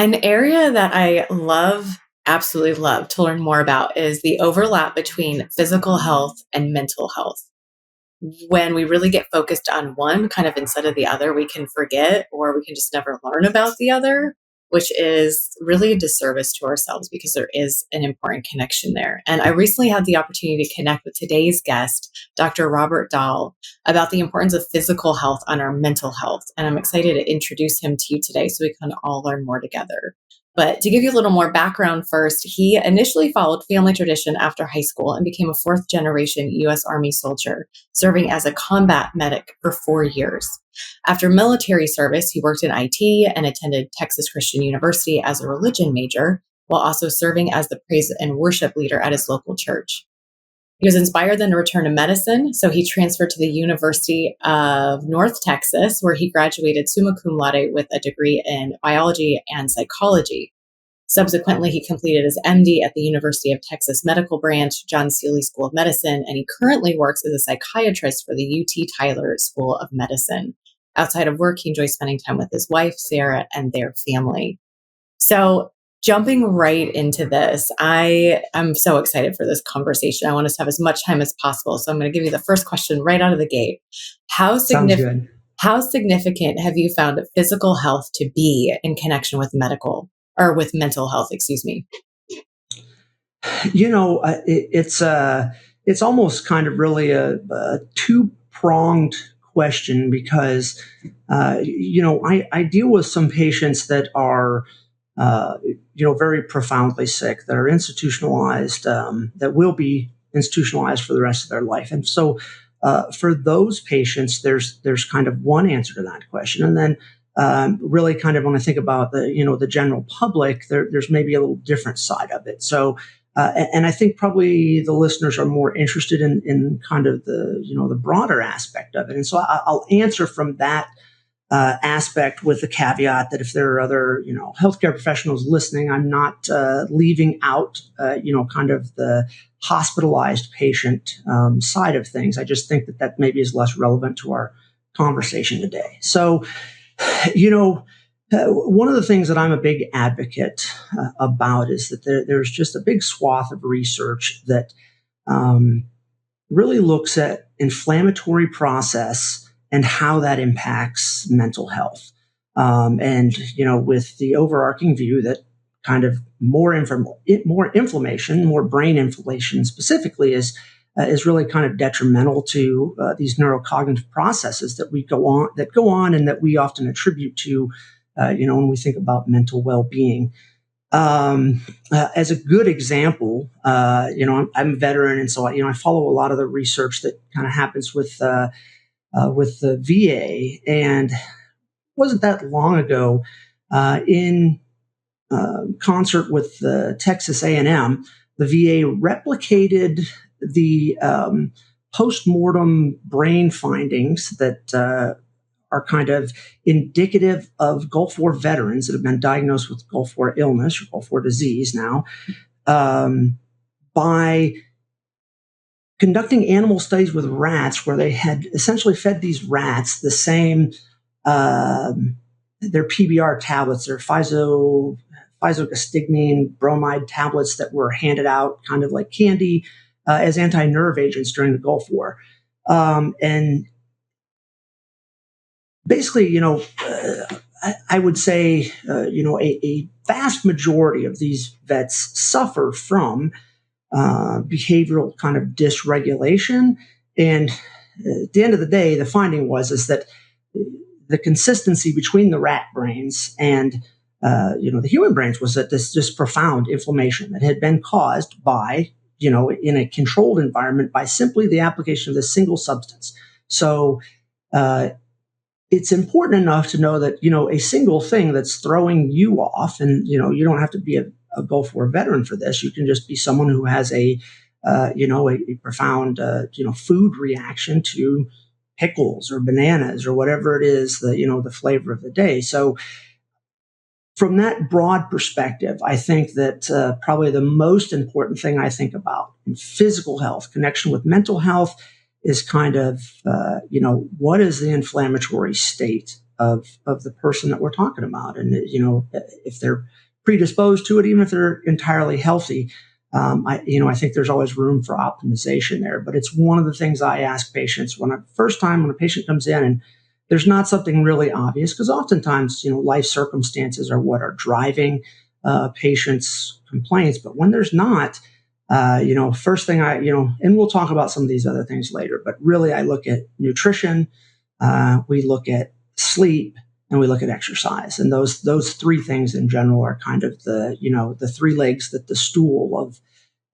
An area that I love, absolutely love to learn more about is the overlap between physical health and mental health. When we really get focused on one kind of instead of the other, we can forget or we can just never learn about the other, which is really a disservice to ourselves because there is an important connection there. And I recently had the opportunity to connect with today's guest, Dr. Robert Dahl, about the importance of physical health on our mental health. And I'm excited to introduce him to you today so we can all learn more together. But to give you a little more background first, he initially followed family tradition after high school and became a fourth generation U.S. Army soldier, serving as a combat medic for 4 years. After military service, he worked in IT and attended Texas Christian University as a religion major, while also serving as the praise and worship leader at his local church. He was inspired then to return to medicine, so he transferred to the University of North Texas, where he graduated summa cum laude with a degree in biology and psychology. Subsequently, he completed his MD at the University of Texas Medical Branch, John Seeley School of Medicine, and he currently works as a psychiatrist for the UT Tyler School of Medicine. Outside of work, he enjoys spending time with his wife, Sarah, and their family. So, jumping right into this, I am so excited for this conversation. I want us to have as much time as possible. So I'm going to give you the first question right out of the gate. Sounds good. How significant have you found physical health to be in connection with mental health, excuse me? It's almost kind of really a two-pronged question because, I deal with some patients that are very profoundly sick, that are institutionalized, that will be institutionalized for the rest of their life. And so for those patients, there's kind of one answer to that question. And then really kind of when I think about the general public, there's maybe a little different side of it. So and I think probably the listeners are more interested in kind of the broader aspect of it. And so I'll answer from that aspect with the caveat that if there are other, healthcare professionals listening, I'm not leaving out, kind of the hospitalized patient side of things. I just think that maybe is less relevant to our conversation today. So, one of the things that I'm a big advocate about is that there's just a big swath of research that really looks at inflammatory process and how that impacts mental health. With the overarching view that kind of more inflammation, more brain inflammation specifically is really kind of detrimental to these neurocognitive processes that go on and that we often attribute to, when we think about mental well-being. As a good example, I'm a veteran, and so I follow a lot of the research that kind of happens with the VA, and it wasn't that long ago, in concert with the Texas A&M, the VA replicated the post-mortem brain findings that are kind of indicative of Gulf War veterans that have been diagnosed with Gulf War illness or Gulf War disease now, by conducting animal studies with rats where they had essentially fed these rats the same, their PBR tablets, their physogostigmine bromide tablets that were handed out kind of like candy as anti-nerve agents during the Gulf War. And basically, I would say, a vast majority of these vets suffer from behavioral kind of dysregulation. And at the end of the day, the finding is that the consistency between the rat brains and the human brains was that this just profound inflammation that had been caused by, in a controlled environment by simply the application of this single substance. So it's important enough to know that, a single thing that's throwing you off, and, you don't have to be a Gulf War veteran for this. You can just be someone who has a profound, food reaction to pickles or bananas or whatever it is, the flavor of the day. So from that broad perspective, I think that probably the most important thing I think about in physical health, connection with mental health, is kind of, what is the inflammatory state of the person that we're talking about. And, if they're predisposed to it, even if they're entirely healthy, I think there's always room for optimization there. But it's one of the things I ask patients when a patient comes in and there's not something really obvious, because oftentimes, life circumstances are what are driving patients' complaints. But when there's not, first thing and we'll talk about some of these other things later, but really I look at nutrition, we look at sleep, and we look at exercise. And those three things in general are kind of the three legs that the stool of,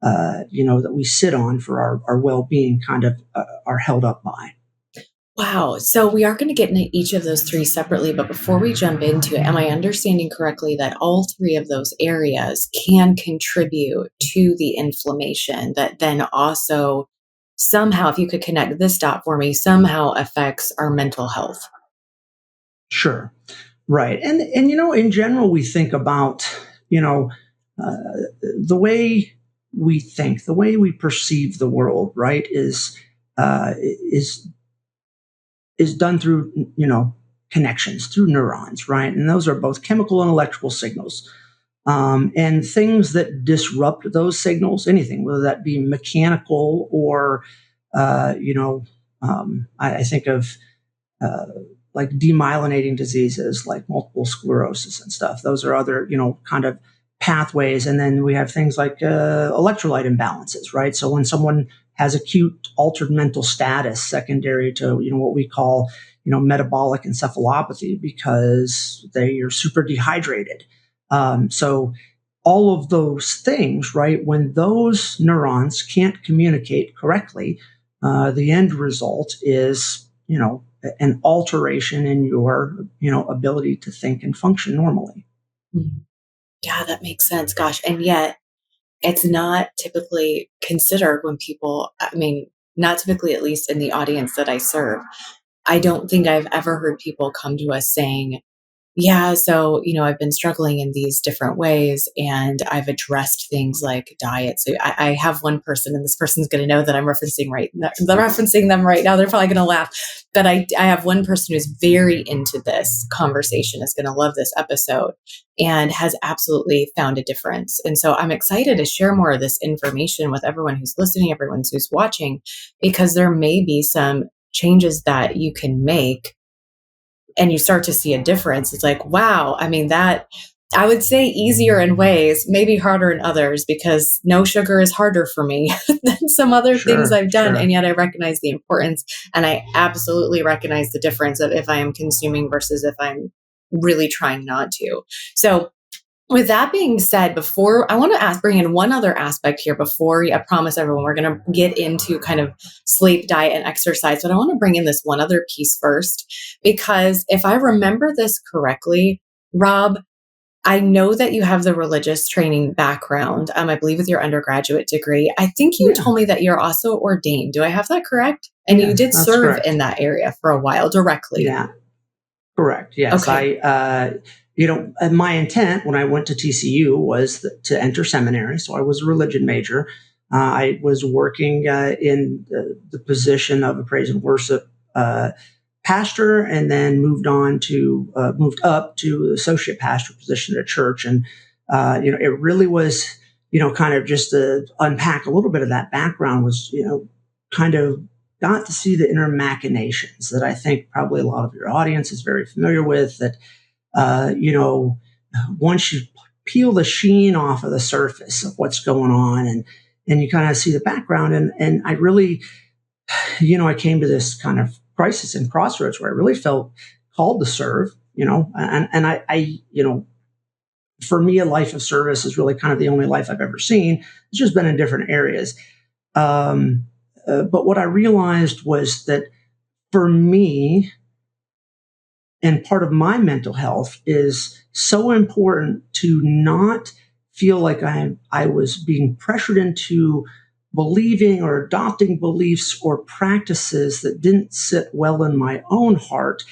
that we sit on for our well-being kind of are held up by. Wow. So we are going to get into each of those three separately, but before we jump into it, am I understanding correctly that all three of those areas can contribute to the inflammation that then also somehow, if you could connect this dot for me, somehow affects our mental health? Sure. Right. And in general, we think about, uh, the way we think, the way we perceive the world, right, is done through, connections, through neurons, right? And those are both chemical and electrical signals. And things that disrupt those signals, anything, whether that be mechanical or, I think of like demyelinating diseases like multiple sclerosis and stuff. Those are other, kind of pathways. And then we have things like electrolyte imbalances, right? So when someone has acute altered mental status secondary to, what we call, metabolic encephalopathy, because they are super dehydrated. So all of those things, right? When those neurons can't communicate correctly, the end result is, an alteration in your, ability to think and function normally. Mhm. Yeah, that makes sense. Gosh. And yet it's not typically considered when people, I mean, not typically, at least in the audience that I serve. I don't think I've ever heard people come to us saying, yeah, so, I've been struggling in these different ways and I've addressed things like diet. So I have one person, and this person's going to know that I'm referencing them right now. They're probably going to laugh. But I have one person who's very into this conversation, is going to love this episode, and has absolutely found a difference. And so I'm excited to share more of this information with everyone who's listening, everyone who's watching, because there may be some changes that you can make and you start to see a difference. It's like, wow, I mean, that I would say easier in ways, maybe harder in others, because no sugar is harder for me than some other things Sure, I've done. sure. And yet I recognize the importance, and I absolutely recognize the difference of if I am consuming versus if I'm really trying not to. So with that being said, before I want to bring in one other aspect here before I promise everyone we're going to get into kind of sleep, diet, and exercise. But I want to bring in this one other piece first, because if I remember this correctly, Rob, I know that you have the religious training background. I believe with your undergraduate degree. I think you Yeah, told me that you're also ordained. Do I have that correct? And you yeah, did that's serve in correct. that area for a while directly. Yeah, correct. Yes, Okay. my intent when I went to TCU was to enter seminary. So I was a religion major. I was working in the position of a praise and worship pastor, and then moved up to associate pastor position at a church. And it really was, kind of just to unpack a little bit of that background was, kind of got to see the inner machinations that I think probably a lot of your audience is very familiar with. That uh, you know, once you peel the sheen off of the surface of what's going on, and you kind of see the background, and I really, I came to this kind of crisis and crossroads where I really felt called to serve, and for me, a life of service is really kind of the only life I've ever seen. It's just been in different areas. Um, but what I realized was that for me, and part of my mental health is so important to not feel like I was being pressured into believing or adopting beliefs or practices that didn't sit well in my own heart.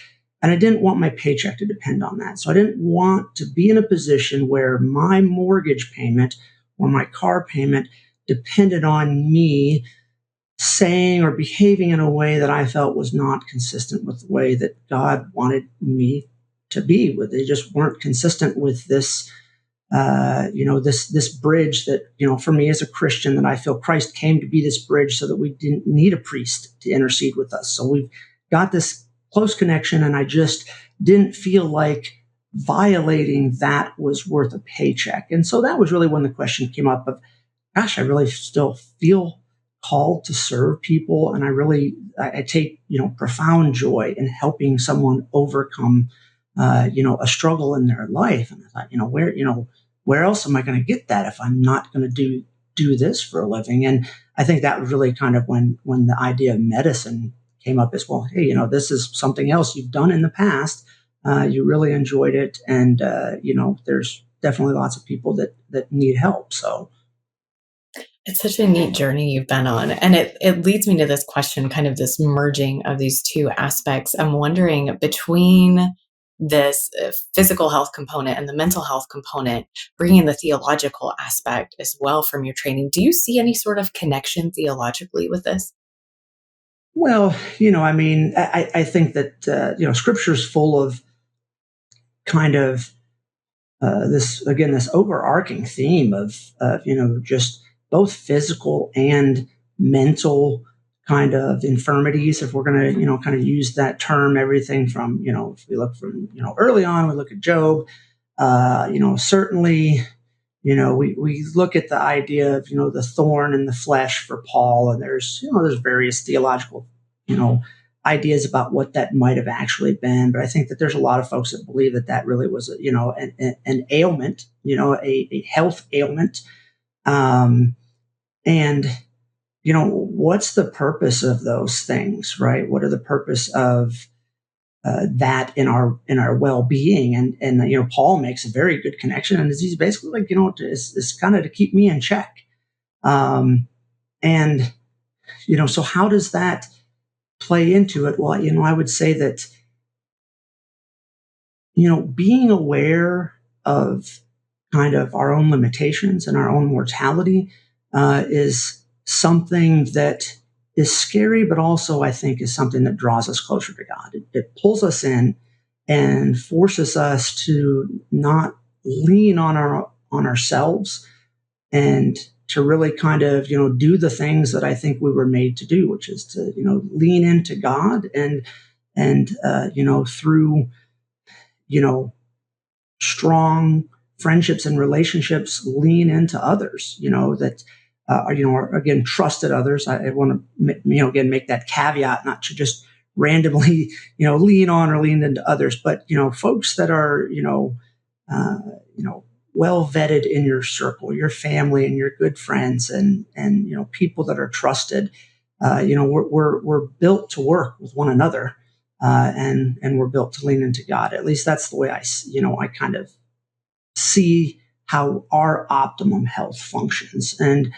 And I didn't want my paycheck to depend on that. So I didn't want to be in a position where my mortgage payment or my car payment depended on me saying or behaving in a way that I felt was not consistent with the way that God wanted me to be with. They just weren't consistent with this, this bridge that, for me as a Christian, that I feel Christ came to be this bridge so that we didn't need a priest to intercede with us. So we've got this close connection, and I just didn't feel like violating that was worth a paycheck. And so that was really when the question came up of, gosh, I really still feel called to serve people, and I take profound joy in helping someone overcome a struggle in their life. And I thought, where else am I going to get that if I'm not going to do this for a living? And I think that was really kind of when the idea of medicine came up as well. Hey, this is something else you've done in the past. You really enjoyed it, and there's definitely lots of people that need help. So. It's such a neat journey you've been on. And it leads me to this question, kind of this merging of these two aspects. I'm wondering, between this physical health component and the mental health component, bringing in the theological aspect as well from your training, do you see any sort of connection theologically with this? Well, I think that, Scripture is full of kind of this overarching theme of just both physical and mental kind of infirmities. If we're going to, kind of use that term, everything from, if we look from, early on, we look at Job, certainly, we look at the idea of, the thorn in the flesh for Paul, and there's various theological, ideas about what that might have actually been. But I think that there's a lot of folks that believe that really was, an ailment, a health ailment. And, what's the purpose of those things, right? What are the purpose of that in our well-being? And Paul makes a very good connection, and he's basically like, it's kind of to keep me in check. And, so how does that play into it? Well, I would say that, being aware of kind of our own limitations and our own mortality is something that is scary, but also I think is something that draws us closer to God. It pulls us in and forces us to not lean on ourselves, and to really kind of, do the things that I think we were made to do, which is to, lean into God and through, strong friendships and relationships, lean into others, that are again trusted others. I want to again make that caveat, not to just randomly lean on or lean into others, but folks that are well vetted in your circle, your family and your good friends, and people that are trusted. We're built to work with one another, and we're built to lean into God. At least that's the way I kind of see how our optimum health functions. And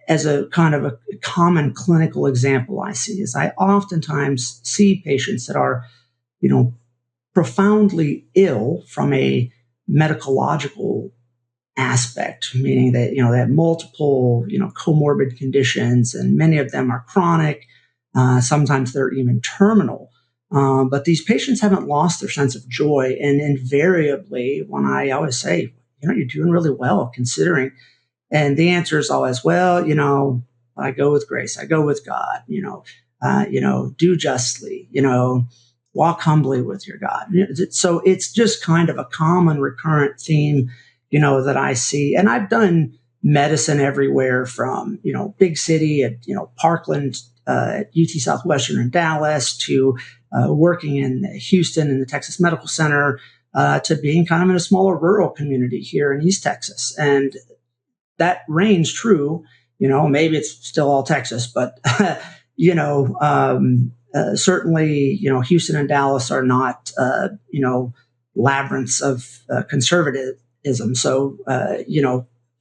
as a kind of a common clinical example I see is I oftentimes see patients that are, profoundly ill from a medicological aspect, meaning that, they have multiple, comorbid conditions, and many of them are chronic. Sometimes they're even terminal. But these patients haven't lost their sense of joy. And invariably, when I always say, you're doing really well considering, and the answer is always, well, I go with grace, I go with God, do justly, walk humbly with your God. So it's just kind of a common recurrent theme, that I see. And I've done medicine everywhere from, big city at, Parkland, at UT Southwestern in Dallas, to working in Houston in the Texas Medical Center, to being kind of in a smaller rural community here in East Texas. And that reigns true. Maybe it's still all Texas, but, certainly, Houston and Dallas are not, labyrinths of conservatism. So,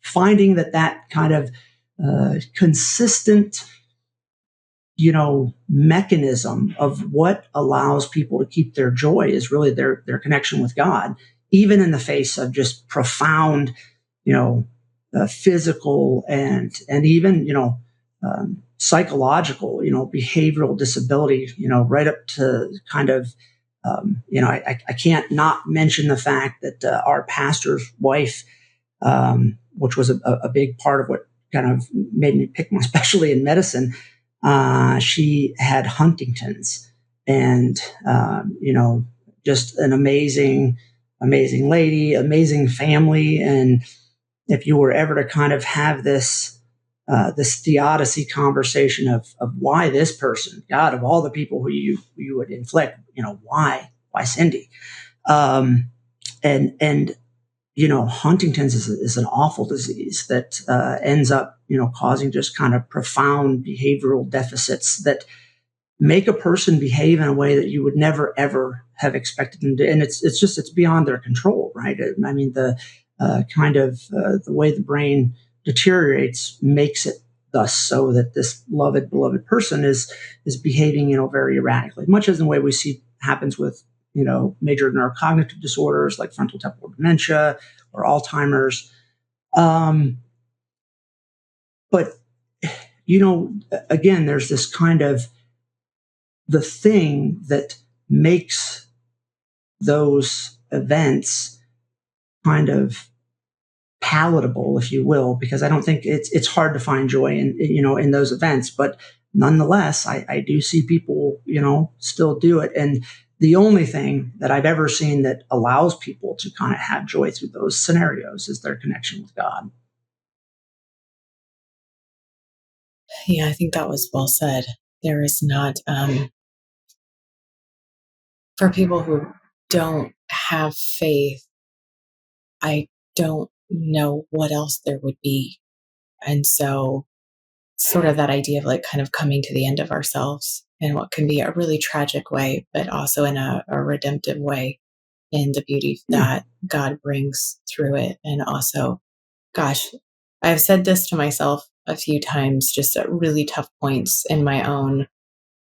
finding that kind of consistent, mechanism of what allows people to keep their joy is really their connection with God, even in the face of just profound, physical and even, psychological, behavioral disability, right up to kind of, I can't not mention the fact that our pastor's wife, which was a big part of what kind of made me pick my specialty in medicine, she had Huntington's, and just an amazing lady, amazing family. And if you were ever to kind of have this theodicy conversation of why this person, God, of all the people who you would inflict, why Cindy, and Huntington's is an awful disease that ends up causing just kind of profound behavioral deficits that make a person behave in a way that you would never ever have expected them to, and it's beyond their control, right? I mean, the the way the brain deteriorates makes it thus so that this beloved person is behaving very erratically, much as in the way we see happens with major neurocognitive disorders like frontal temporal dementia or Alzheimer's. But again, there's this kind of the thing that makes those events kind of palatable, if you will, because I don't think it's hard to find joy in those events, but nonetheless, I do see people still do it. And the only thing that I've ever seen that allows people to kind of have joy through those scenarios is their connection with God. Yeah, I think that was well said. There is not, for people who don't have faith, I don't know what else there would be. And so, sort of that idea of like kind of coming to the end of ourselves in what can be a really tragic way, but also in a redemptive way, in the beauty that God brings through it. And also, gosh, I've said this to myself a few times, just at really tough points in my own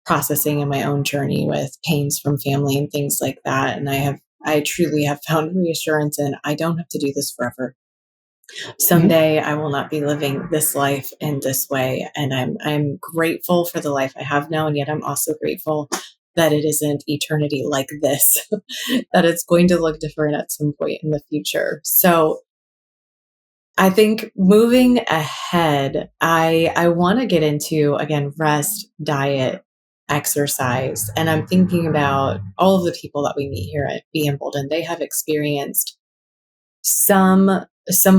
processing and my own journey with pains from family and things like that. And I truly have found reassurance in I don't have to do this forever. Someday I will not be living this life in this way. And I'm grateful for the life I have now. And yet I'm also grateful that it isn't eternity like this, that it's going to look different at some point in the future. So I think moving ahead, I want to get into, again, rest, diet, exercise. And I'm thinking about all of the people that we meet here at beEmboldened. They have experienced some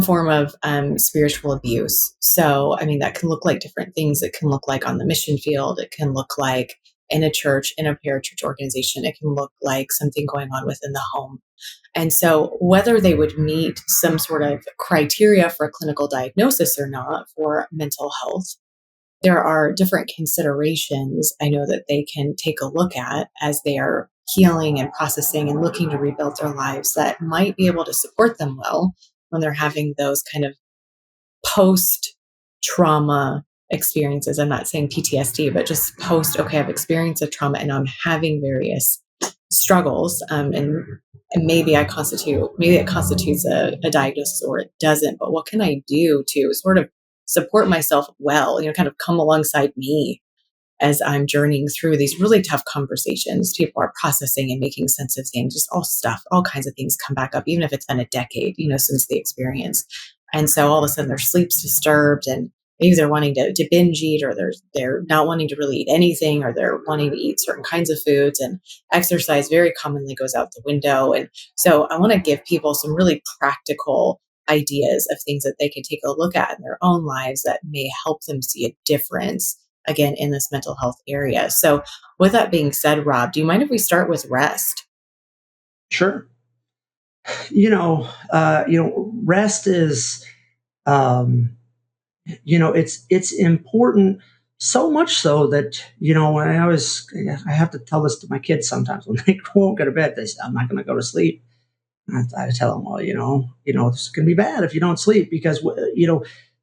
form of spiritual abuse. So, I mean, that can look like different things. It can look like on the mission field. It can look like in a church, in a parachurch organization. It can look like something going on within the home. And so whether they would meet some sort of criteria for a clinical diagnosis or not for mental health, there are different considerations I know that they can take a look at as they are healing and processing and looking to rebuild their lives that might be able to support them well when they're having those kind of post trauma experiences. I'm not saying PTSD, but just post, okay, I've experienced a trauma and I'm having various struggles. And maybe it constitutes a diagnosis or it doesn't, but what can I do to sort of support myself well, kind of come alongside me as I'm journeying through these really tough conversations. People are processing and making sense of things, just all kinds of things come back up, even if it's been a decade, since the experience. And so all of a sudden their sleep's disturbed and maybe they're wanting to binge eat, or they're not wanting to really eat anything, or they're wanting to eat certain kinds of foods, and exercise very commonly goes out the window. And so I want to give people some really practical ideas of things that they can take a look at in their own lives that may help them see a difference, again, in this mental health area. So with that being said, Rob, do you mind if we start with rest? Sure. Rest is, it's important, so much so that, when I have to tell this to my kids sometimes when they won't go to bed, they say, I'm not going to go to sleep. I tell them, well, this is going to be bad if you don't sleep, because,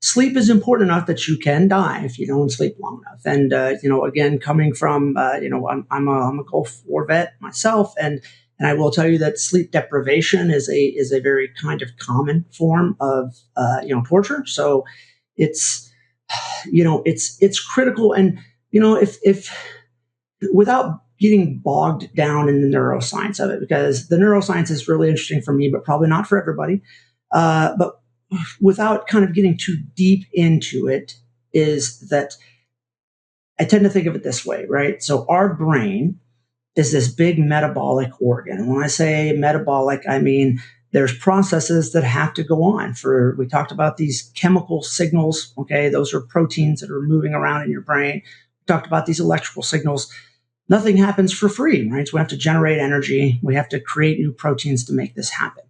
sleep is important enough that you can die if you don't sleep long enough. And, again, coming from, I'm a Gulf War vet myself. And I will tell you that sleep deprivation is a very kind of common form of, torture. So it's critical. And, if without getting bogged down in the neuroscience of it, because the neuroscience is really interesting for me, but probably not for everybody. But without kind of getting too deep into it, is that I tend to think of it this way, right? So our brain is this big metabolic organ. And when I say metabolic, I mean there's processes that have to go on. We talked about these chemical signals, okay? Those are proteins that are moving around in your brain. We talked about these electrical signals. Nothing happens for free, right? So we have to generate energy. We have to create new proteins to make this happen.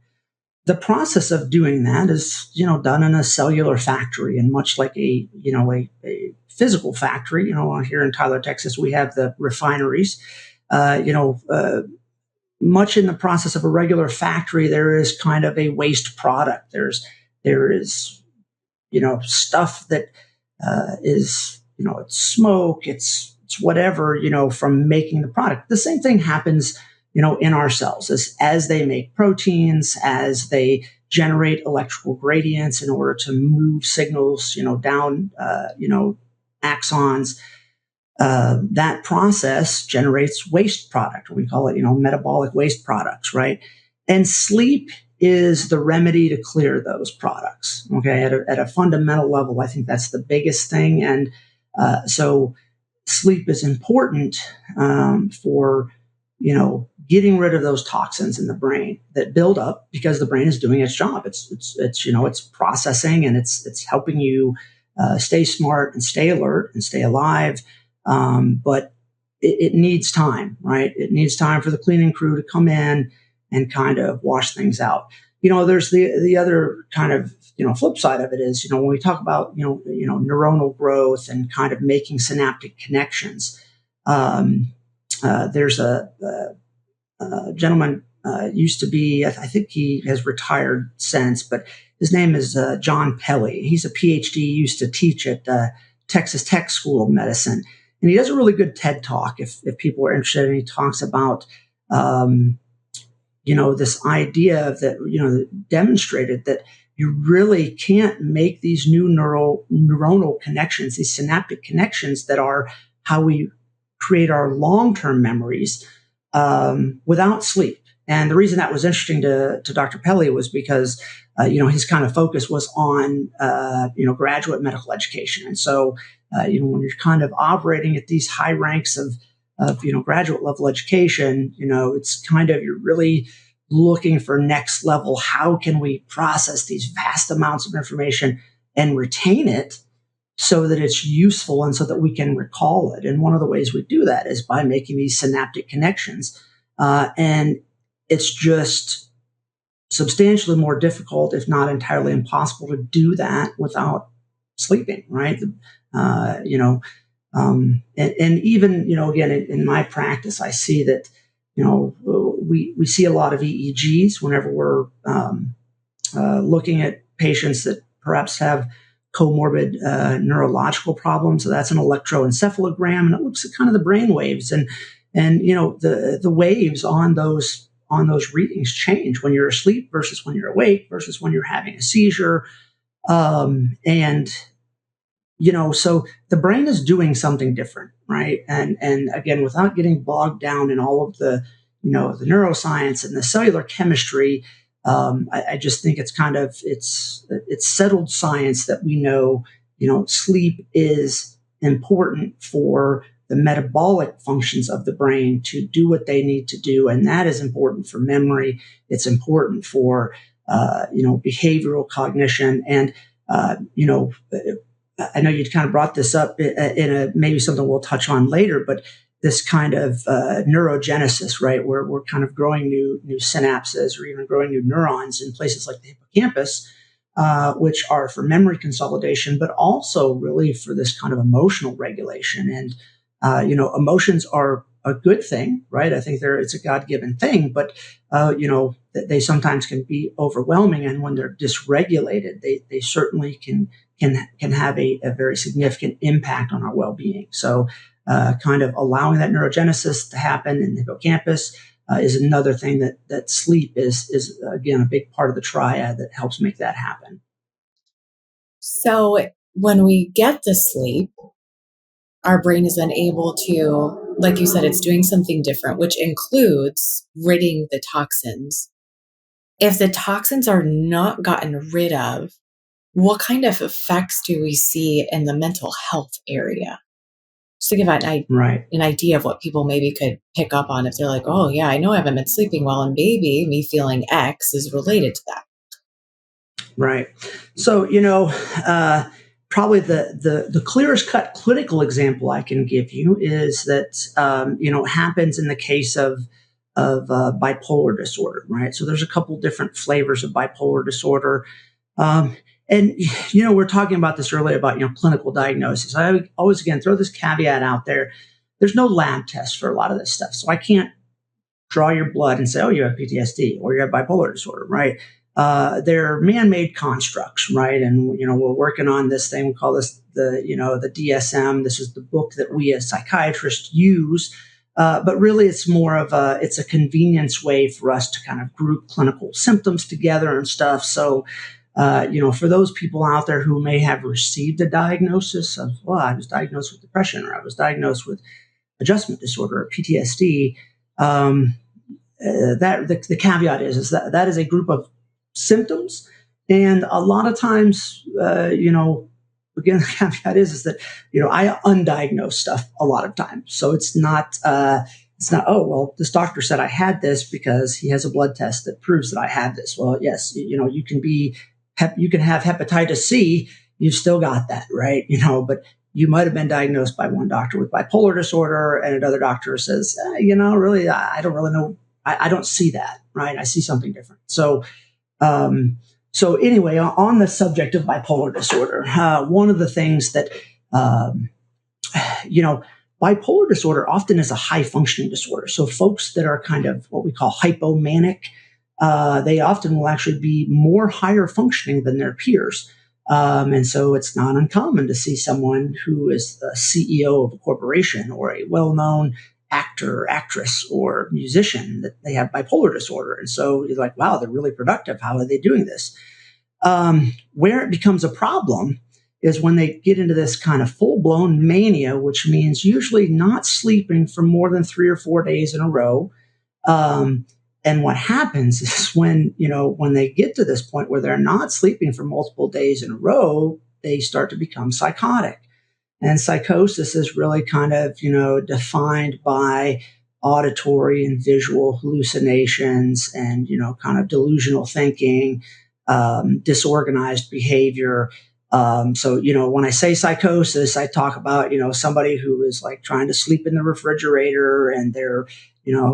The process of doing that is, done in a cellular factory, and much like a physical factory, here in Tyler, Texas, we have the refineries. Much in the process of a regular factory, there is kind of a waste product. There is stuff that is it's smoke, it's whatever from making the product. The same thing happens in our cells as they make proteins, as they generate electrical gradients in order to move signals down axons. That process generates waste product. We call it, metabolic waste products, right? And sleep is the remedy to clear those products. Okay, at a fundamental level, I think that's the biggest thing, and so sleep is important for getting rid of those toxins in the brain that build up because the brain is doing its job. It's processing, and it's helping you stay smart and stay alert and stay alive. But it needs time, right? It needs time for the cleaning crew to come in and kind of wash things out. There's the other kind of flip side of it is when we talk about neuronal growth and kind of making synaptic connections. There's a gentleman used to be, I think he has retired since, but his name is John Pelly. He's a PhD, used to teach at Texas Tech School of Medicine. And he does a really good TED Talk if people are interested. And he talks about, this idea that, demonstrated that you really can't make these new neuronal connections, these synaptic connections that are how we create our long-term memories without sleep. And the reason that was interesting to Dr. Pelly was because, his kind of focus was on, graduate medical education. And so, when you're kind of operating at these high ranks of graduate level education, it's kind of, you're really looking for next level. How can we process these vast amounts of information and retain it so that it's useful and so that we can recall it? And one of the ways we do that is by making these synaptic connections. And it's just substantially more difficult, if not entirely impossible, to do that without sleeping, right? And even, again, in my practice, I see that, we see a lot of EEGs whenever we're looking at patients that perhaps have comorbid neurological problems. So that's an electroencephalogram, and it looks at kind of the brain waves, and the waves on those readings change when you're asleep versus when you're awake versus when you're having a seizure, and so the brain is doing something different, right? And again, without getting bogged down in all of the the neuroscience and the cellular chemistry, I just think it's kind of it's settled science that we know sleep is important for the metabolic functions of the brain to do what they need to do, and that is important for memory. It's important for behavioral cognition, and I know you kind of brought this up in a maybe something we'll touch on later, but this kind of neurogenesis, right, where we're kind of growing new synapses or even growing new neurons in places like the hippocampus, which are for memory consolidation, but also really for this kind of emotional regulation. And emotions are a good thing, right? I think it's a God-given thing, but they sometimes can be overwhelming, and when they're dysregulated, they certainly can have a very significant impact on our well-being. So kind of allowing that neurogenesis to happen in the hippocampus is another thing that sleep is again a big part of the triad that helps make that happen. So when we get to sleep, our brain is then able to like you said, it's doing something different, which includes ridding the toxins. If the toxins are not gotten rid of, what kind of effects do we see in the mental health area? Just to give Right. an idea of what people maybe could pick up on if they're like, oh, yeah, I know I haven't been sleeping well, and maybe me feeling X is related to that. Right. So, probably the clearest cut clinical example I can give you is that, happens in the case of bipolar disorder, right? So there's a couple different flavors of bipolar disorder. Um, and, we're talking about this earlier about, clinical diagnosis. I always, again, throw this caveat out there. There's no lab test for a lot of this stuff. So I can't draw your blood and say, oh, you have PTSD or you have bipolar disorder, right? They're man-made constructs, right? And we're working on this thing. We call this the DSM. This is the book that we as psychiatrists use, but really it's more of it's a convenience way for us to kind of group clinical symptoms together and stuff. So, for those people out there who may have received a diagnosis of, well, I was diagnosed with depression, or I was diagnosed with adjustment disorder or PTSD. That the caveat is that that is a group of symptoms, and a lot of times, again, the caveat is that I undiagnose stuff a lot of times, so it's not. Oh, well, this doctor said I had this because he has a blood test that proves that I have this. Well, yes, you can you can have hepatitis C, you've still got that, right? But you might have been diagnosed by one doctor with bipolar disorder, and another doctor says, really, I don't really know. I don't see that, right? I see something different. So anyway, on the subject of bipolar disorder, one of the things that, bipolar disorder often is a high functioning disorder. So folks that are kind of what we call hypomanic, they often will actually be more higher functioning than their peers. And so it's not uncommon to see someone who is the CEO of a corporation or a well-known actor, actress, or musician that they have bipolar disorder. And so you're like, wow, they're really productive. How are they doing this? Where it becomes a problem is when they get into this kind of full-blown mania, which means usually not sleeping for more than 3 or 4 days in a row. And what happens is when they get to this point where they're not sleeping for multiple days in a row, they start to become psychotic. And psychosis is really kind of, defined by auditory and visual hallucinations and, kind of delusional thinking, disorganized behavior. So, when I say psychosis, I talk about, somebody who is like trying to sleep in the refrigerator and they're,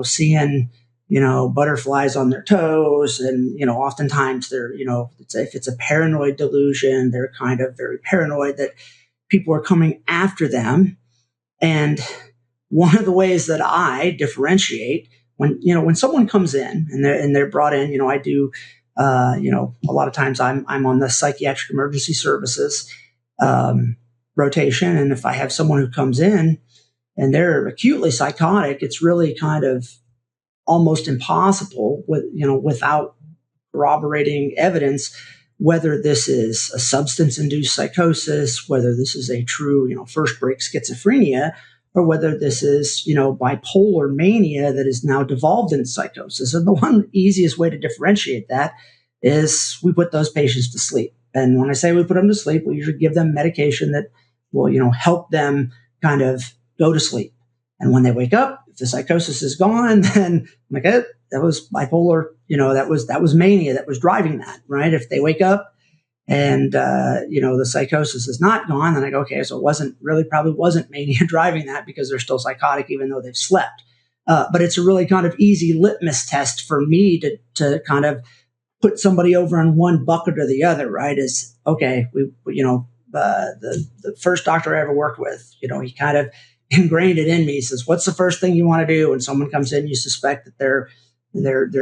seeing, butterflies on their toes. And, oftentimes they're, if it's a paranoid delusion, they're kind of very paranoid that people are coming after them. And one of the ways that I differentiate when someone comes in and they're brought in, I do, a lot of times I'm on the psychiatric emergency services rotation. And if I have someone who comes in and they're acutely psychotic, it's really kind of almost impossible without corroborating evidence, whether this is a substance-induced psychosis, whether this is a true, first-break schizophrenia, or whether this is, bipolar mania that is now devolved into psychosis. And the one easiest way to differentiate that is we put those patients to sleep. And when I say we put them to sleep, we usually give them medication that will, help them kind of go to sleep. And when they wake up, if the psychosis is gone, then I'm like, that was bipolar, that was mania that was driving that, right? If they wake up and, the psychosis is not gone, then I go, okay, so probably wasn't mania driving that because they're still psychotic even though they've slept. But it's a really kind of easy litmus test for me to kind of put somebody over in one bucket or the other, right? Is, okay, the first doctor I ever worked with, he kind of ingrained it in me. He says, what's the first thing you want to do when someone comes in, you suspect that they're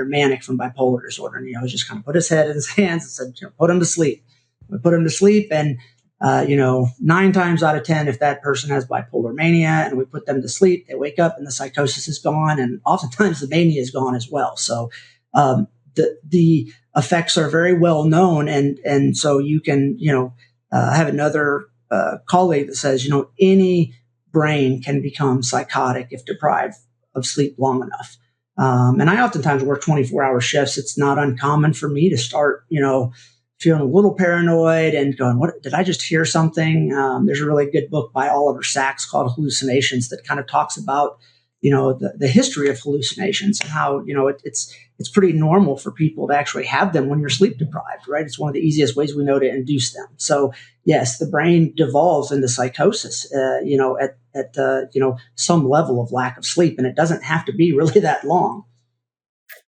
manic from bipolar disorder? And, just kind of put his head in his hands and said, put them to sleep. We put them to sleep. And, 9 times out of 10, if that person has bipolar mania and we put them to sleep, they wake up and the psychosis is gone. And oftentimes the mania is gone as well. So, the effects are very well known. And so you can, have another colleague that says, any brain can become psychotic if deprived of sleep long enough. And I oftentimes work 24-hour shifts. It's not uncommon for me to start, feeling a little paranoid and going, what did I just hear something? There's a really good book by Oliver Sacks called Hallucinations that kind of talks about, the history of hallucinations and how, it's pretty normal for people to actually have them when you're sleep deprived, right? It's one of the easiest ways we know to induce them. So yes, the brain devolves into psychosis, at some level of lack of sleep, and it doesn't have to be really that long.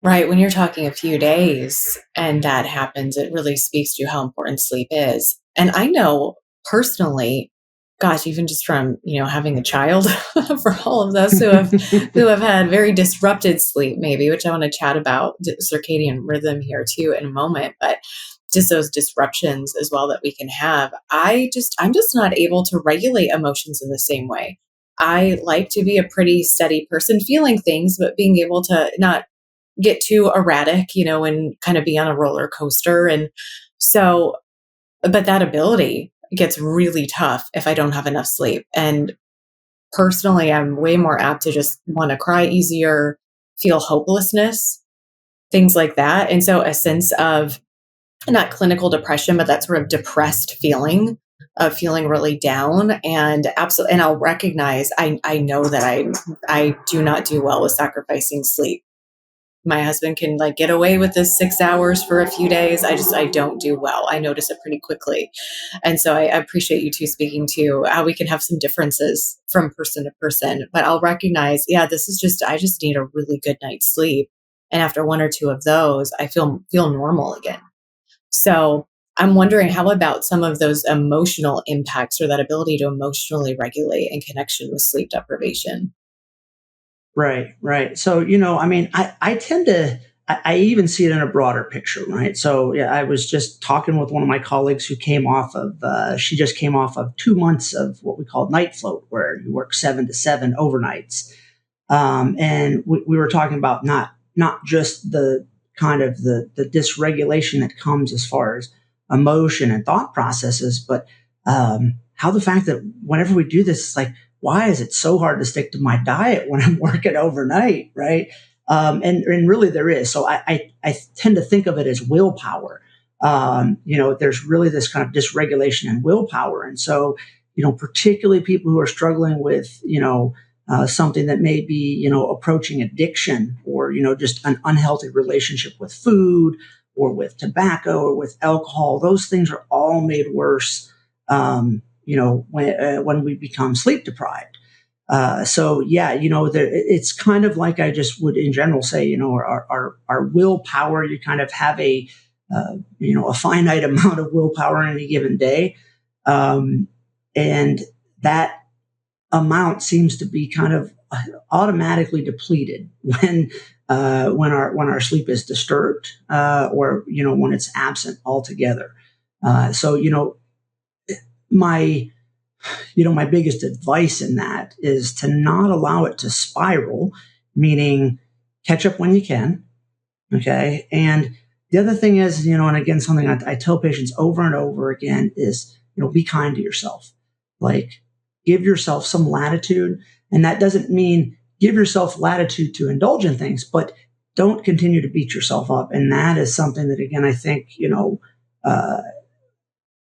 Right. When you're talking a few days and that happens, it really speaks to how important sleep is. And I know personally, gosh, even just from, having a child, for all of us who have had very disrupted sleep, maybe, which I want to chat about circadian rhythm here too in a moment, but just those disruptions as well that we can have. I'm just not able to regulate emotions in the same way. I like to be a pretty steady person feeling things, but being able to not get too erratic, and kind of be on a roller coaster. And so, but that ability gets really tough if I don't have enough sleep. And personally, I'm way more apt to just want to cry easier, feel hopelessness, things like that. And so a sense of not clinical depression, but that sort of depressed feeling of feeling really down. And absolutely, and I'll recognize, I know that I do not do well with sacrificing sleep. My husband can like get away with this 6 hours for a few days. I don't do well. I notice it pretty quickly. And so I appreciate you two speaking to how we can have some differences from person to person, but I'll recognize, yeah, I just need a really good night's sleep. And after one or two of those, I feel normal again. So I'm wondering, how about some of those emotional impacts or that ability to emotionally regulate in connection with sleep deprivation? Right, right. So, I tend to, I even see it in a broader picture, right? So, yeah, I was just talking with one of my colleagues who she just came off of 2 months of what we call night float, where you work 7 to 7 overnights. And we were talking about not just the kind of the dysregulation that comes as far as emotion and thought processes, but how the fact that whenever we do this, it's like, why is it so hard to stick to my diet when I'm working overnight, right? And really there is. So I tend to think of it as willpower. There's really this kind of dysregulation in willpower. And so, particularly people who are struggling with, something that may be, approaching addiction or, just an unhealthy relationship with food or with tobacco or with alcohol, those things are all made worse, when we become sleep deprived. So yeah, it's kind of like I just would in general say, our willpower, you kind of have a finite amount of willpower in any given day. And that amount seems to be kind of automatically depleted when our sleep is disturbed, or, when it's absent altogether. So, my my biggest advice in that is to not allow it to spiral, meaning catch up when you can. Okay. And the other thing is, and again, something I tell patients over and over again is, be kind to yourself. Like, give yourself some latitude. And that doesn't mean give yourself latitude to indulge in things, but don't continue to beat yourself up. And that is something that, again, I think, uh,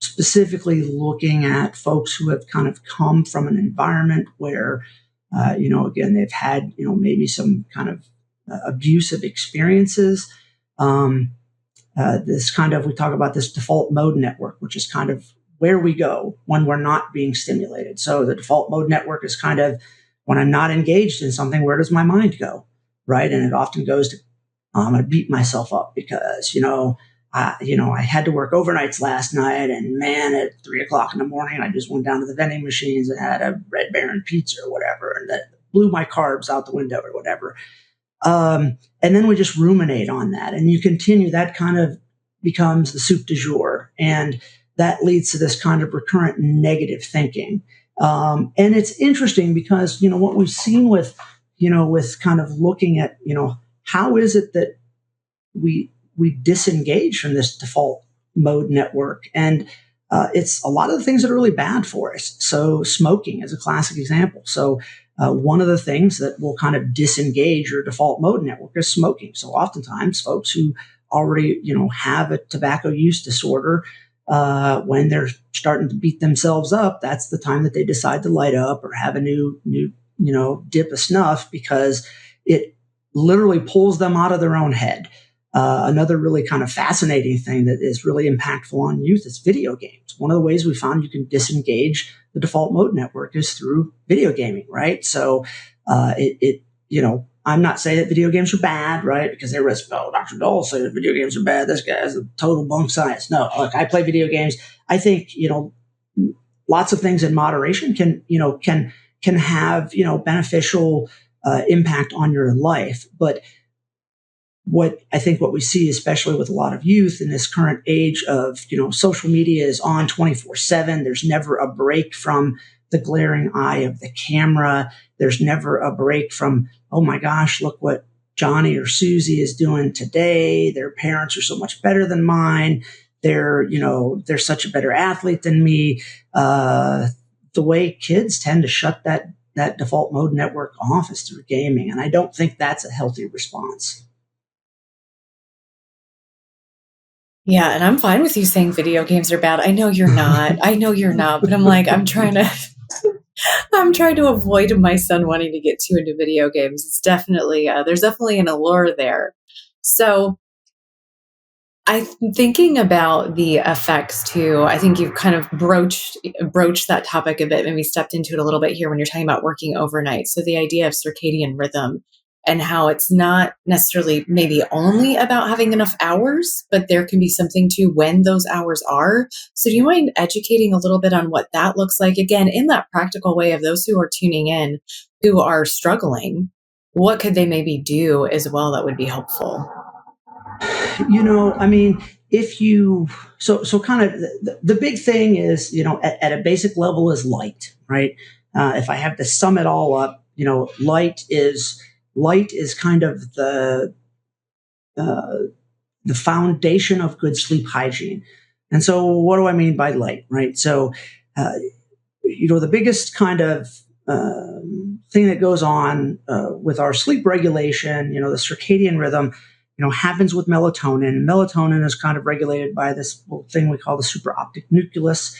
specifically looking at folks who have kind of come from an environment where, again, they've had, maybe some kind of abusive experiences. We talk about this default mode network, which is kind of where we go when we're not being stimulated. So the default mode network is kind of when I'm not engaged in something, where does my mind go? Right. And it often goes to, I'm going to beat myself up because, I had to work overnights last night, and man, at 3 o'clock in the morning, I just went down to the vending machines and had a Red Baron pizza or whatever, and that blew my carbs out the window or whatever. And then we just ruminate on that, and you continue. That kind of becomes the soup du jour, and that leads to this kind of recurrent negative thinking. And it's interesting because what we've seen with kind of looking at how is it that we disengage from this default mode network. And it's a lot of the things that are really bad for us. So smoking is a classic example. So one of the things that will kind of disengage your default mode network is smoking. So oftentimes folks who already, have a tobacco use disorder, when they're starting to beat themselves up, that's the time that they decide to light up or have a new, dip of snuff, because it literally pulls them out of their own head. Another really kind of fascinating thing that is really impactful on youth is video games. One of the ways we found you can disengage the default mode network is through video gaming, right? So I'm not saying that video games are bad, right? Because everybody's, Dr. Dahl said that video games are bad. This guy's a total bunk science. No, look, I play video games. I think, lots of things in moderation can have, beneficial impact on your life. But what we see, especially with a lot of youth in this current age of, social media is on 24/7. There's never a break from the glaring eye of the camera. There's never a break from, oh my gosh, look what Johnny or Susie is doing today. Their parents are so much better than mine. They're such a better athlete than me. The way kids tend to shut that default mode network off is through gaming. And I don't think that's a healthy response. Yeah, and I'm fine with you saying video games are bad. I know you're not. I know you're not, but I'm like, I'm trying to I'm trying to avoid my son wanting to get too into video games. It's definitely there's definitely an allure there. So I'm thinking about the effects too. I think you've kind of broached that topic a bit, maybe stepped into it a little bit here when you're talking about working overnight. So the idea of circadian rhythm and how it's not necessarily maybe only about having enough hours, but there can be something to when those hours are. So do you mind educating a little bit on what that looks like? Again, in that practical way of those who are tuning in, who are struggling, what could they maybe do as well that would be helpful? I mean, if you, so kind of the big thing is, at a basic level is light, right? If I have to sum it all up, light is kind of uh, the foundation of good sleep hygiene. And so what do I mean by light, right? So, the biggest kind of thing that goes on with our sleep regulation, the circadian rhythm, happens with melatonin. And melatonin is kind of regulated by this thing we call the supraoptic nucleus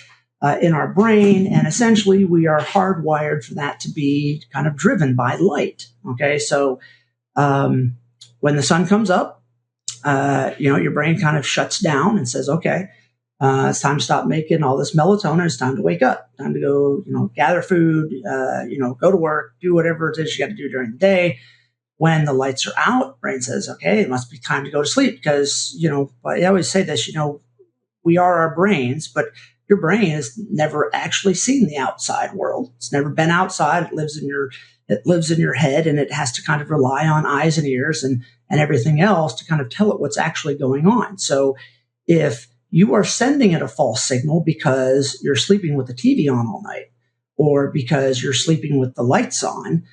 in our brain. And essentially, we are hardwired for that to be kind of driven by light. Okay, so when the sun comes up, your brain kind of shuts down and says, okay, it's time to stop making all this melatonin. It's time to wake up. Time to go, gather food, go to work, do whatever it is you got to do during the day. When the lights are out, brain says, okay, it must be time to go to sleep because, I always say this, we are our brains, but your brain has never actually seen the outside world. It's never been outside. It lives in your head, and it has to kind of rely on eyes and ears and everything else to kind of tell it what's actually going on. So if you are sending it a false signal because you're sleeping with the TV on all night, or because you're sleeping with the lights on,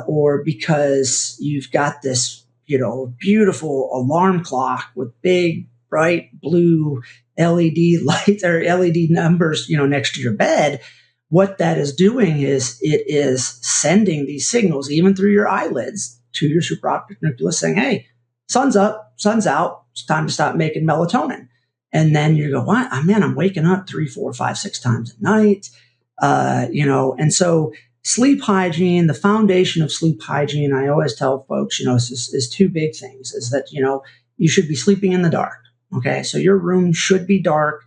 or because you've got this, beautiful alarm clock with big, bright blue LED lights or LED numbers, next to your bed, what that is doing is it is sending these signals, even through your eyelids, to your supraoptic nucleus saying, hey, sun's up, sun's out, it's time to stop making melatonin. And then you go, what? Oh, man, I'm waking up 3, 4, 5, 6 times a night. And so sleep hygiene, the foundation of sleep hygiene, I always tell folks, is two big things, is that, you should be sleeping in the dark. Okay. So your room should be dark.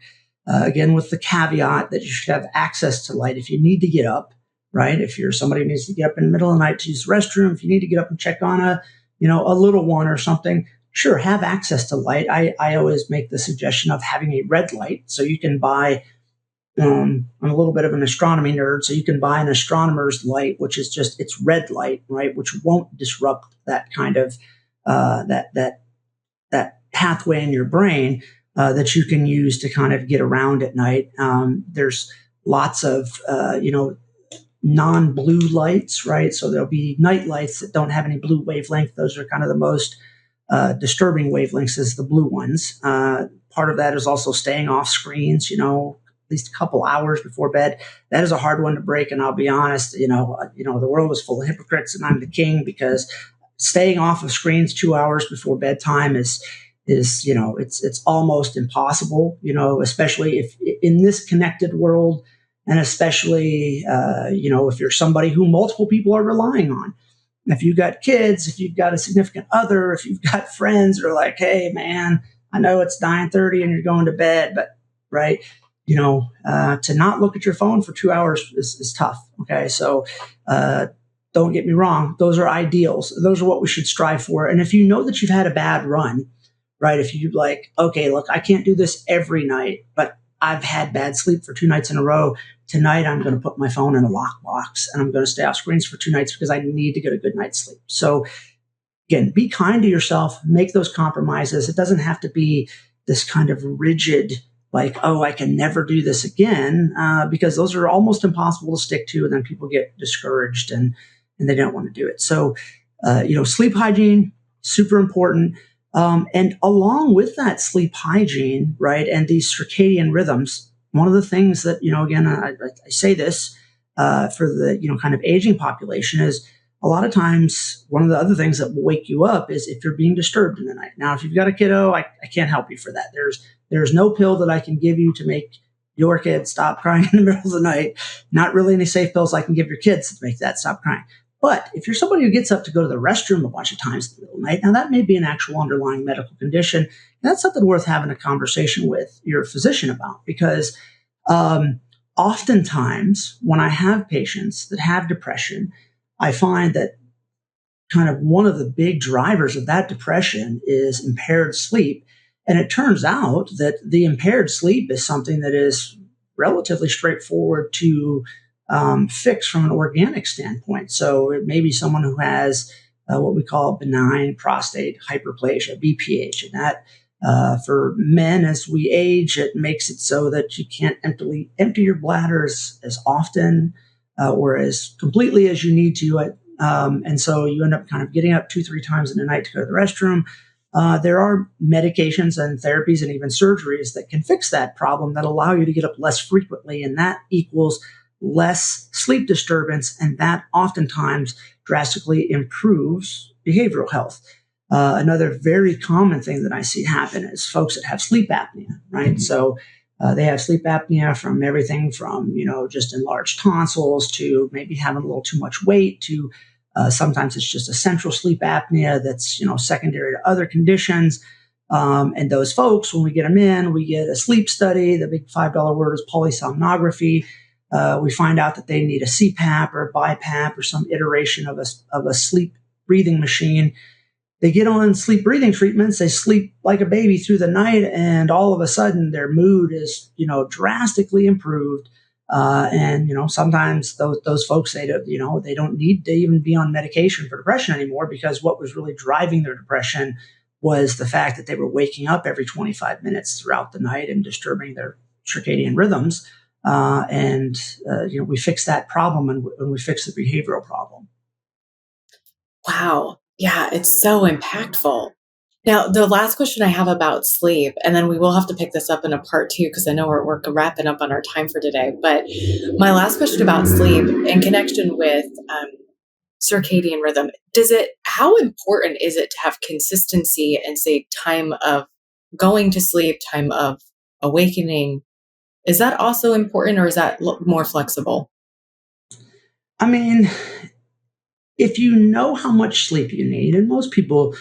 Again, with the caveat that you should have access to light if you need to get up, right? If you're somebody who needs to get up in the middle of the night to use the restroom, if you need to get up and check on a little one or something, sure, have access to light. I always make the suggestion of having a red light. So you can buy, I'm a little bit of an astronomy nerd, so you can buy an astronomer's light, which is just, it's red light, right? Which won't disrupt that kind of, that pathway in your brain that you can use to kind of get around at night. There's lots of, non-blue lights, right? So there'll be night lights that don't have any blue wavelength. Those are kind of the most disturbing wavelengths, is the blue ones. Part of that is also staying off screens, least a couple hours before bed. That is a hard one to break. And I'll be honest, the world is full of hypocrites, and I'm the king, because staying off of screens 2 hours before bedtime is it's almost impossible, especially if in this connected world, and especially if you're somebody who multiple people are relying on. If you've got kids, if you've got a significant other, if you've got friends who are like, hey man, I know it's 9:30 and you're going to bed, but right, to not look at your phone for 2 hours is tough. Okay, so don't get me wrong; those are ideals. Those are what we should strive for. And if you know that you've had a bad run, right? If you like, okay, look, I can't do this every night, but I've had bad sleep for 2 nights in a row. Tonight, I'm going to put my phone in a lockbox and I'm going to stay off screens for 2 nights because I need to get a good night's sleep. So again, be kind to yourself, make those compromises. It doesn't have to be this kind of rigid, like, oh, I can never do this again, because those are almost impossible to stick to. And then people get discouraged and they don't want to do it. So, sleep hygiene, super important. And along with that sleep hygiene, right, and these circadian rhythms, one of the things that, again, I say this for the, kind of aging population is a lot of times one of the other things that will wake you up is if you're being disturbed in the night. Now, if you've got a kiddo, I can't help you for that. There's no pill that I can give you to make your kid stop crying in the middle of the night. Not really any safe pills I can give your kids to make that stop crying. But if you're somebody who gets up to go to the restroom a bunch of times in the middle of the night, now that may be an actual underlying medical condition. And that's something worth having a conversation with your physician about, because oftentimes when I have patients that have depression, I find that kind of one of the big drivers of that depression is impaired sleep. And it turns out that the impaired sleep is something that is relatively straightforward to fix from an organic standpoint. So it may be someone who has what we call benign prostate hyperplasia, BPH, and that for men, as we age, it makes it so that you can't empty your bladder as often or as completely as you need to. And so you end up kind of getting up 2-3 times in the night to go to the restroom. There are medications and therapies and even surgeries that can fix that problem, that allow you to get up less frequently, and that equals less sleep disturbance, and that oftentimes drastically improves behavioral health. Another very common thing that I see happen is folks that have sleep apnea, right? So they have sleep apnea from everything from, just enlarged tonsils to maybe having a little too much weight to sometimes it's just a central sleep apnea that's, secondary to other conditions. And those folks, when we get them in, we get a sleep study. The big $5 word is polysomnography. We find out that they need a CPAP or a BiPAP or some iteration of a sleep breathing machine. They get on sleep breathing treatments. They sleep like a baby through the night, and all of a sudden their mood is, drastically improved. And sometimes those folks, they don't need to even be on medication for depression anymore, because what was really driving their depression was the fact that they were waking up every 25 minutes throughout the night and disturbing their circadian rhythms. We fix that problem, and we fix the behavioral problem. Wow. Yeah, it's so impactful. Now, the last question I have about sleep, and then we will have to pick this up in a part two because I know we're wrapping up on our time for today. But my last question about sleep in connection with circadian rhythm, how important is it to have consistency and say time of going to sleep, time of awakening? Is that also important, or is that more flexible? I mean, if you know how much sleep you need, and most people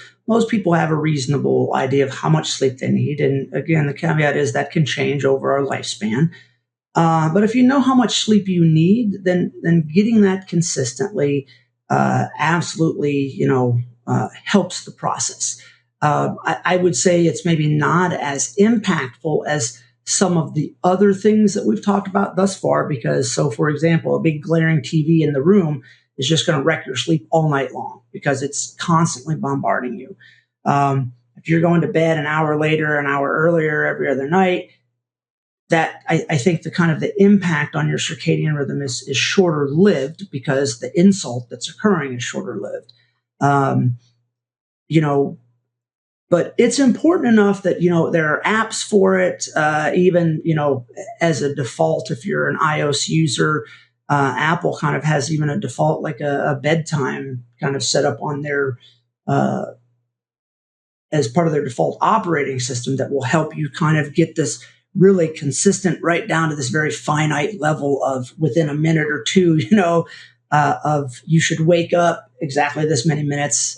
have a reasonable idea of how much sleep they need, and again, the caveat is that can change over our lifespan. But if you know how much sleep you need, then getting that consistently absolutely helps the process. I would say it's maybe not as impactful as some of the other things that we've talked about thus far, because, so for example, a big glaring TV in the room is just going to wreck your sleep all night long because it's constantly bombarding you. If you're going to bed an hour later, an hour earlier every other night, that I think the kind of the impact on your circadian rhythm is shorter lived, because the insult that's occurring is shorter lived. but it's important enough that, there are apps for it, even, as a default, if you're an iOS user, Apple kind of has even a default, like a bedtime kind of set up on their, uh, as part of their default operating system that will help you kind of get this really consistent right down to this very finite level of within a minute or two, of you should wake up exactly this many minutes.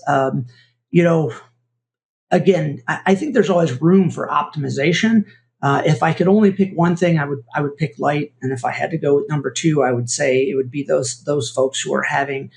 You know, Again, I think there's always room for optimization. If I could only pick one thing, I would pick light, and if I had to go with number two, I would say it would be those folks who are having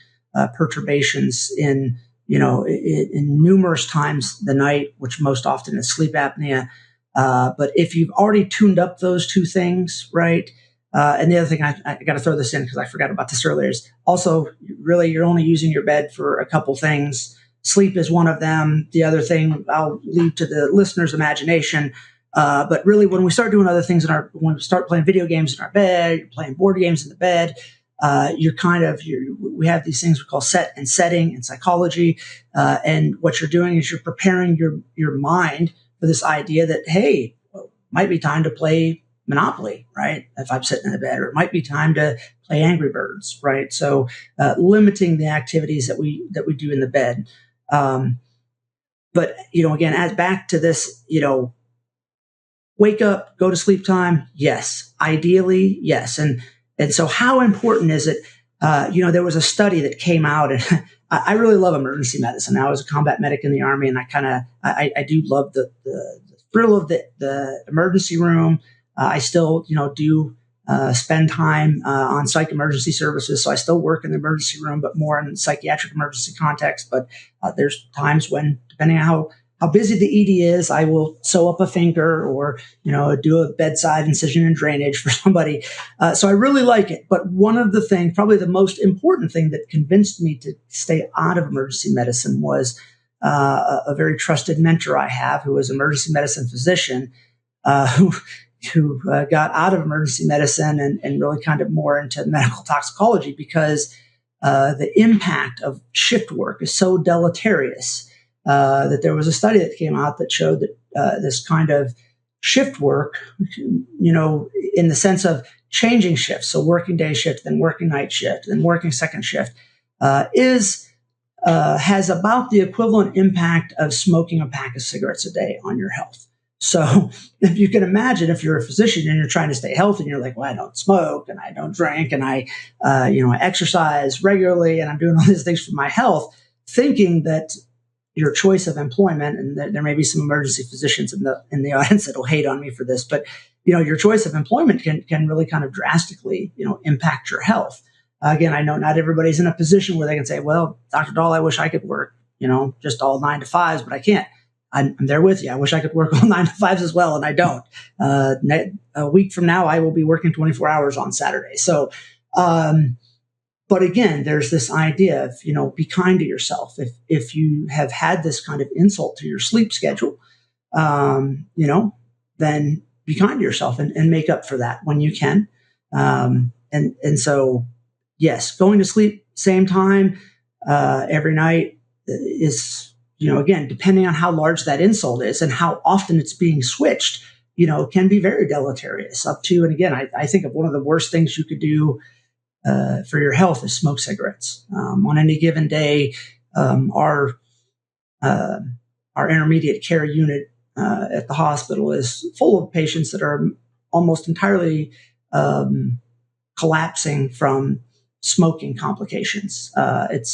perturbations in numerous times the night, which most often is sleep apnea. But if you've already tuned up those two things, right? And the other thing I got to throw this in because I forgot about this earlier is also really you're only using your bed for a couple things. Sleep is one of them. The other thing I'll leave to the listener's imagination. But really, when we start doing other things when we start playing video games in our bed, you're playing board games in the bed, we have these things we call set and setting in psychology. And what you're doing is you're preparing your mind for this idea that, hey, might be time to play Monopoly, right? If I'm sitting in the bed, or it might be time to play Angry Birds, right? So limiting the activities that we do in the bed. But again, as back to this, wake up, go to sleep time. Yes. Ideally, yes. And so how important is it? There was a study that came out, and I really love emergency medicine. I was a combat medic in the Army, and I do love the thrill of the emergency room. I still, do spend time on psych emergency services. So I still work in the emergency room, but more in psychiatric emergency context. But there's times when, depending on how busy the ED is, I will sew up a finger or, do a bedside incision and drainage for somebody. So I really like it. But one of the things, probably the most important thing that convinced me to stay out of emergency medicine was a very trusted mentor I have, who was an emergency medicine physician, who got out of emergency medicine and really kind of more into medical toxicology because the impact of shift work is so deleterious that there was a study that came out that showed that this kind of shift work, in the sense of changing shifts, so working day shift, then working night shift, then working second shift, has about the equivalent impact of smoking a pack of cigarettes a day on your health. So if you can imagine, if you're a physician and you're trying to stay healthy and you're like, well, I don't smoke and I don't drink and I exercise regularly and I'm doing all these things for my health, thinking that your choice of employment, and there may be some emergency physicians in the audience that will hate on me for this, but your choice of employment can really kind of drastically, impact your health. Again, I know not everybody's in a position where they can say, well, Dr. Dahl, I wish I could work, just all 9 to 5s, but I can't. I'm there with you. I wish I could work all 9 to 5s as well, and I don't. A week from now, I will be working 24 hours on Saturday. So, but again, there's this idea of, be kind to yourself. If you have had this kind of insult to your sleep schedule, then be kind to yourself and make up for that when you can. And so, yes, going to sleep same time every night is, again, depending on how large that insult is and how often it's being switched, can be very deleterious up to. And again, I think of one of the worst things you could do for your health is smoke cigarettes. On any given day, our intermediate care unit at the hospital is full of patients that are almost entirely collapsing from smoking complications. It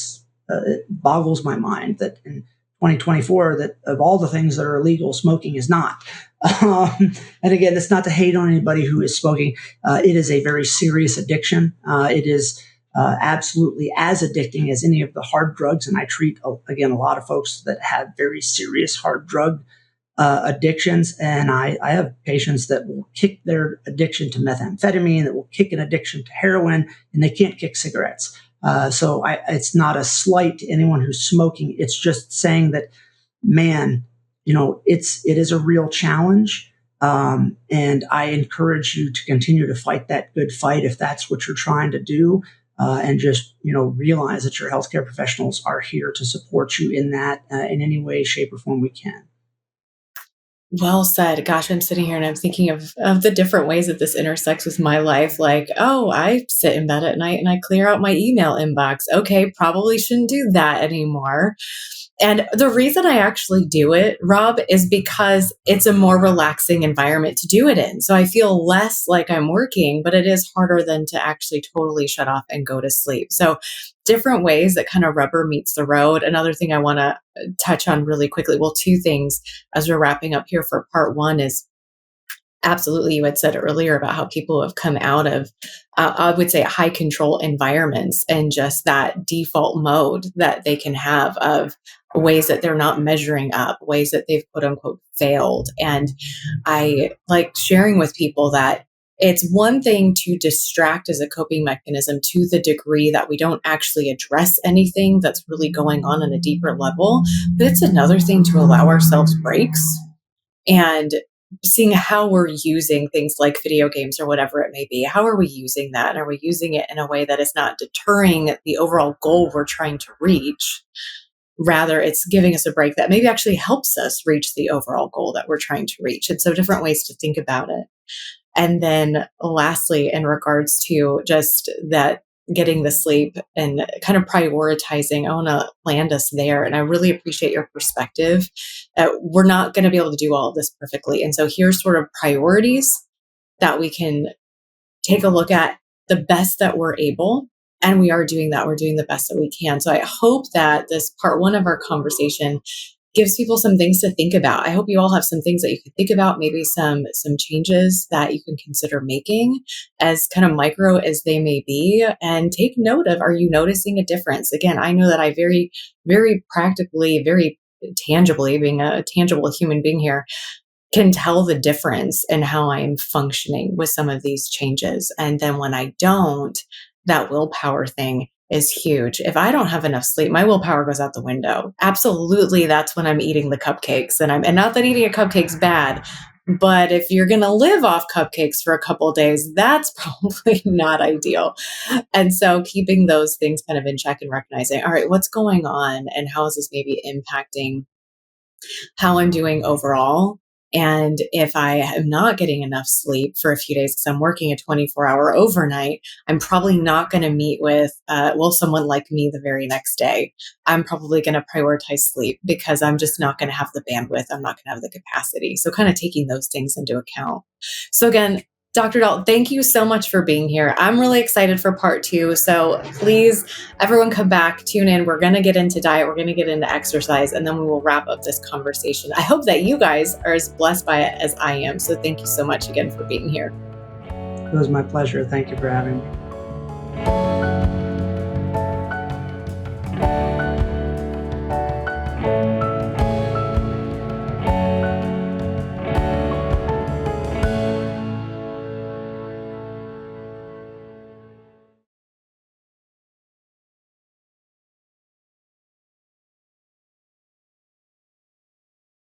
boggles my mind that in 2024, that of all the things that are illegal, smoking is not. And again, that's not to hate on anybody who is smoking. It is a very serious addiction. It is absolutely as addicting as any of the hard drugs. And I treat, again, a lot of folks that have very serious hard drug addictions. And I have patients that will kick their addiction to methamphetamine, that will kick an addiction to heroin, and they can't kick cigarettes. So it's not a slight to anyone who's smoking. It's just saying that, man, it is a real challenge. And I encourage you to continue to fight that good fight if that's what you're trying to do. And just, realize that your healthcare professionals are here to support you in that in any way, shape, or form we can. Well said. Gosh, I'm sitting here and I'm thinking of the different ways that this intersects with my life. Like, oh, I sit in bed at night and I clear out my email inbox. Okay, probably shouldn't do that anymore. And the reason I actually do it, Rob, is because it's a more relaxing environment to do it in. So I feel less like I'm working, but it is harder than to actually totally shut off and go to sleep. So different ways that kind of rubber meets the road. Another thing I want to touch on really quickly. Well, two things as we're wrapping up here for part one is absolutely, you had said earlier about how people have come out of, I would say, high control environments and just that default mode that they can have of ways that they're not measuring up, ways that they've quote unquote failed. And I like sharing with people that it's one thing to distract as a coping mechanism to the degree that we don't actually address anything that's really going on a deeper level, but it's another thing to allow ourselves breaks and seeing how we're using things like video games or whatever it may be. How are we using that? And are we using it in a way that is not deterring the overall goal we're trying to reach? Rather, it's giving us a break that maybe actually helps us reach the overall goal that we're trying to reach. And so, different ways to think about it. And then, lastly, in regards to just that getting the sleep and kind of prioritizing, I want to land us there. And I really appreciate your perspective. We're not going to be able to do all of this perfectly. And so, here's sort of priorities that we can take a look at the best that we're able. And we are doing that. We're doing the best that we can. So, I hope that this part one of our conversation gives people some things to think about. I hope you all have some things that you can think about, maybe some changes that you can consider making, as kind of micro as they may be, and take note of, are you noticing a difference? Again, I know that I very, very practically, very tangibly, being a tangible human being here, can tell the difference in how I'm functioning with some of these changes. And then when I don't, that willpower thing is huge. If I don't have enough sleep, my willpower goes out the window. Absolutely, that's when I'm eating the cupcakes. And not that eating a cupcake's bad, but if you're going to live off cupcakes for a couple of days, that's probably not ideal. And so keeping those things kind of in check and recognizing, all right, what's going on and how is this maybe impacting how I'm doing overall. And if I am not getting enough sleep for a few days because I'm working a 24-hour overnight, I'm probably not going to meet with, someone like me the very next day. I'm probably going to prioritize sleep because I'm just not going to have the bandwidth. I'm not going to have the capacity. So kind of taking those things into account. So again, Dr. Dahl, thank you so much for being here. I'm really excited for part two. So please, everyone come back, tune in. We're going to get into diet. We're going to get into exercise, and then we will wrap up this conversation. I hope that you guys are as blessed by it as I am. So thank you so much again for being here. It was my pleasure. Thank you for having me.